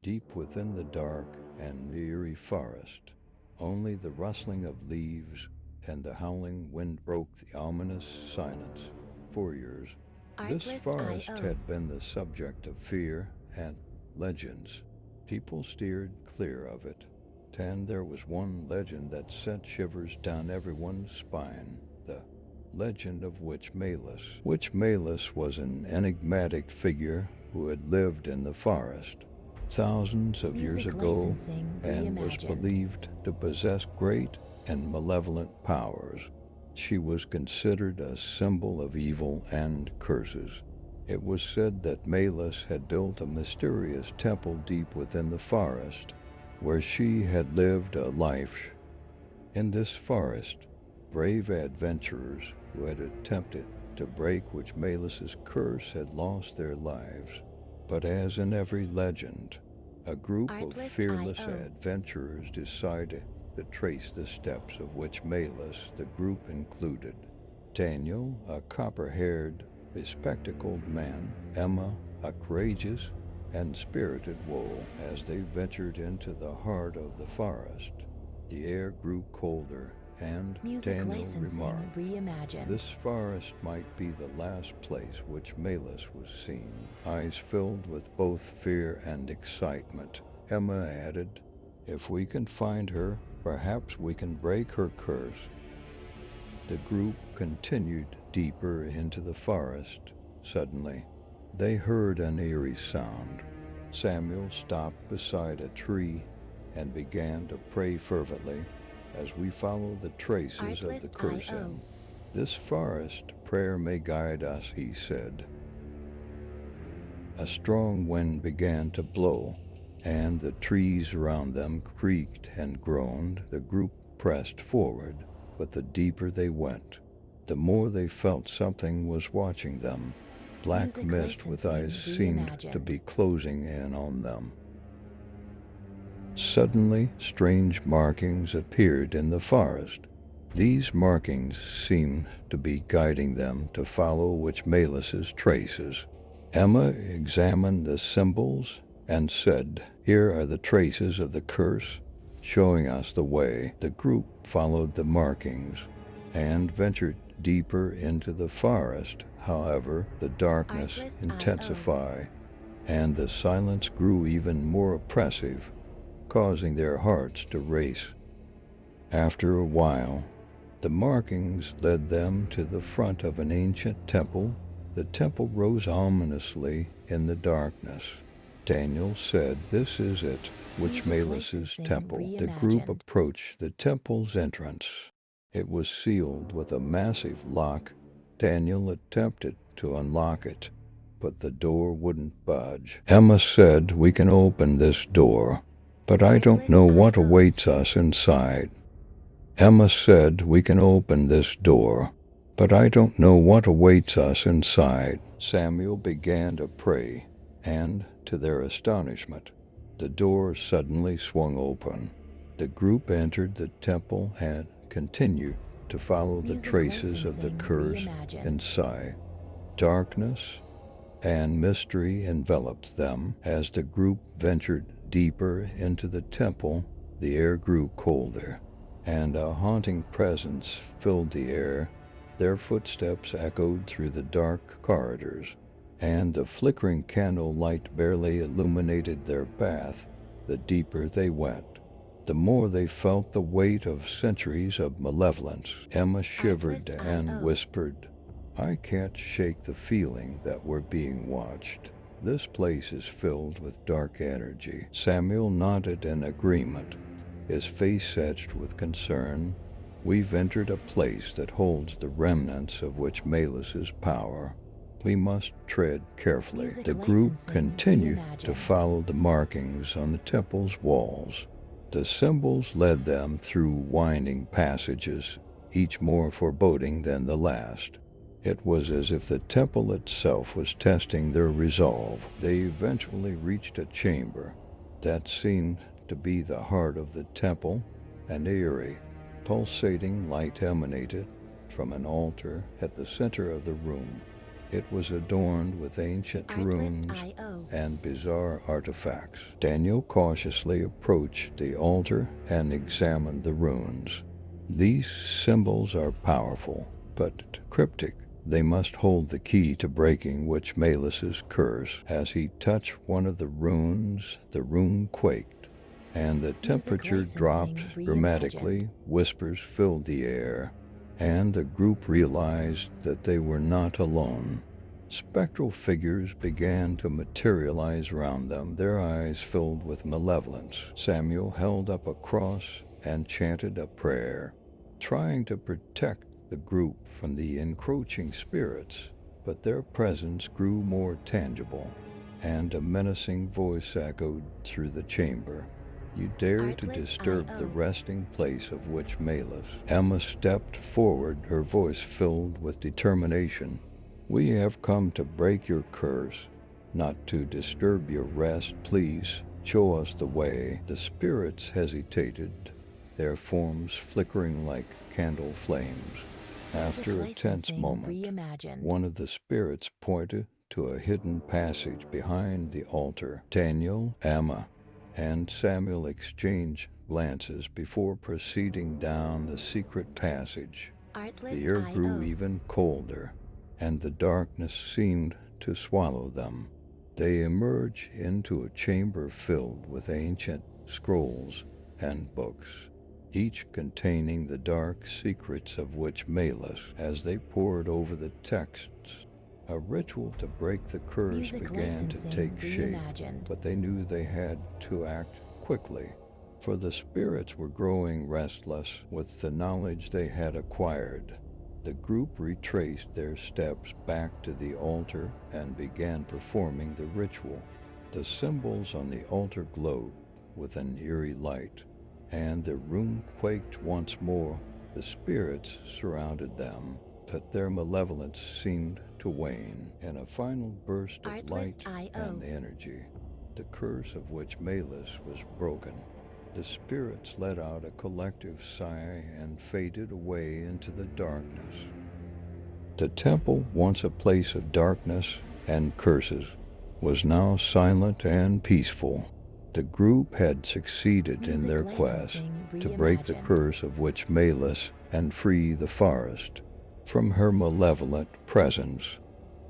Deep within the dark and eerie forest, only the rustling of leaves and the howling wind broke the ominous silence. For years, this forest Artlist.io. had been the subject of fear and legends. People steered clear of it, and there was one legend that sent shivers down everyone's spine, the legend of Witch Malus. Witch Malus was an enigmatic figure who had lived in the forest thousands of years Music ago licensing and was reimagined. believed to possess great and malevolent powers. She was considered a symbol of evil and curses. It was said that Malus had built a mysterious temple deep within the forest, where she had lived a life. In this forest, brave adventurers who had attempted to break Witch Malus's curse had lost their lives. But as in every legend, a group of fearless Artlist.io. adventurers decided to trace the steps of Witch Malus. The group included Daniel, a copper-haired, bespectacled man, Emma, a courageous and spirited woe. As they ventured into the heart of the forest, the air grew colder, and Music Daniel licensing remarked, reimagined. "This forest might be the last place which Malus was seen." Eyes filled with both fear and excitement, Emma added, "If we can find her, perhaps we can break her curse." The group continued deeper into the forest. Suddenly, they heard an eerie sound. Samuel stopped beside a tree and began to pray fervently. As we follow the traces of the curse Artlist.io. in this forest, prayer may guide us, he said. A strong wind began to blow, and the trees around them creaked and groaned. The group pressed forward, but the deeper they went, the more they felt something was watching them. Black Music mist with eyes licensing seemed to reimagined. be closing in on them. Suddenly, strange markings appeared in the forest. These markings seemed to be guiding them to follow Witch Malus's traces. Emma examined the symbols and said, "Here are the traces of the curse, showing us the way." The group followed the markings and ventured deeper into the forest. However, the darkness Artlist.io. intensified and the silence grew even more oppressive, causing their hearts to race. After a while, the markings led them to the front of an ancient temple. The temple rose ominously in the darkness. Daniel said, "This is it, Witch Music Malus's licensing temple." The group reimagined. approached the temple's entrance. It was sealed with a massive lock. Daniel attempted to unlock it, but the door wouldn't budge. Emma said, "We can open this door, but I don't know what Artlist.io. awaits us inside." Emma said, "We can open this door, but I don't know what awaits us inside." Samuel began to pray, and, to their astonishment, the door suddenly swung open. The group entered the temple and continued to follow the Music traces of the licensing curse reimagined. inside. Darkness and mystery enveloped them. As the group ventured deeper into the temple, the air grew colder, and a haunting presence filled the air. Their footsteps echoed through the dark corridors, and the flickering candle light barely illuminated their path. The deeper they went, the more they felt the weight of centuries of malevolence. Emma shivered and Artlist.io. whispered, "I can't shake the feeling that we're being watched. This place is filled with dark energy." Samuel nodded in agreement, his face etched with concern. "We've entered a place that holds the remnants of Witch Malus's power. We must tread carefully." Music The group licensing continued to reimagined. follow the markings on the temple's walls. The symbols led them through winding passages, each more foreboding than the last. It was as if the temple itself was testing their resolve. They eventually reached a chamber that seemed to be the heart of the temple. An eerie, pulsating light emanated from an altar at the center of the room. It was adorned with ancient runes and bizarre artifacts. Daniel cautiously approached the altar and examined the runes. These symbols are powerful, but cryptic. They must hold the key to breaking Witch Melis's curse. As he touched one of the runes, the rune quaked, and the temperature dropped dramatically. Whispers filled the air, and the group realized that they were not alone. Spectral figures began to materialize around them, their eyes filled with malevolence. Samuel held up a cross and chanted a prayer, trying to protect the group from the encroaching spirits, but their presence grew more tangible, and a menacing voice echoed through the chamber. You dare to disturb the resting place of Witch Melis. Emma stepped forward, her voice filled with determination. We have come to break your curse, not to disturb your rest. Please show us the way. The spirits hesitated, their forms flickering like candle flames. After a tense moment, one of the spirits pointed to a hidden passage behind the altar. Daniel, Emma, and Samuel exchanged glances before proceeding down the secret passage. The air grew even colder, and the darkness seemed to swallow them. They emerged into a chamber filled with ancient scrolls and books, each containing the dark secrets of Witch Melis. As they pored over the texts, a ritual to break the curse began to take shape, but they knew they had to act quickly, for the spirits were growing restless with the knowledge they had acquired. The group retraced their steps back to the altar and began performing the ritual. The symbols on the altar glowed with an eerie light, and the room quaked once more. The spirits surrounded them, but their malevolence seemed to wane. In a final burst of light and energy, the curse of Witch Melis was broken. The spirits let out a collective sigh and faded away into the darkness. The temple, once a place of darkness and curses, was now silent and peaceful. The group had succeeded in their quest to break the curse of Witch Melis and free the forest from her malevolent presence.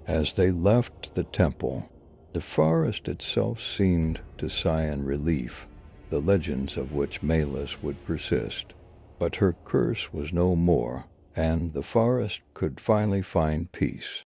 As they left the temple, the forest itself seemed to sigh in relief. The legends of Witch Melis would persist, but her curse was no more, and the forest could finally find peace.